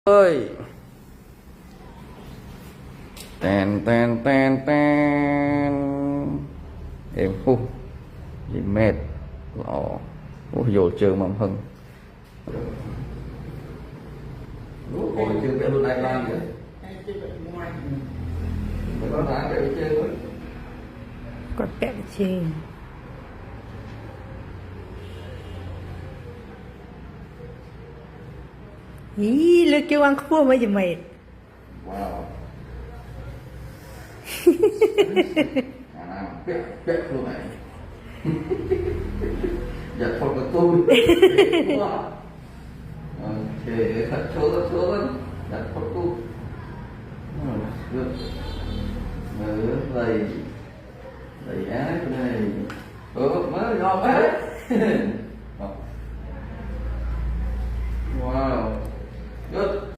Ơi tèn tèn tèn tèn em hú gì mệt lọ vô trường mầm hưng hồi chưa biết luôn đây làm nữa có tháng để chơi với có kẹo chê ý lực kêu ăn khua mấy giờ mệt wow biết luôn này giật phật của tôi ok thật số giật phật tôi đây đây ác này mới ngon hết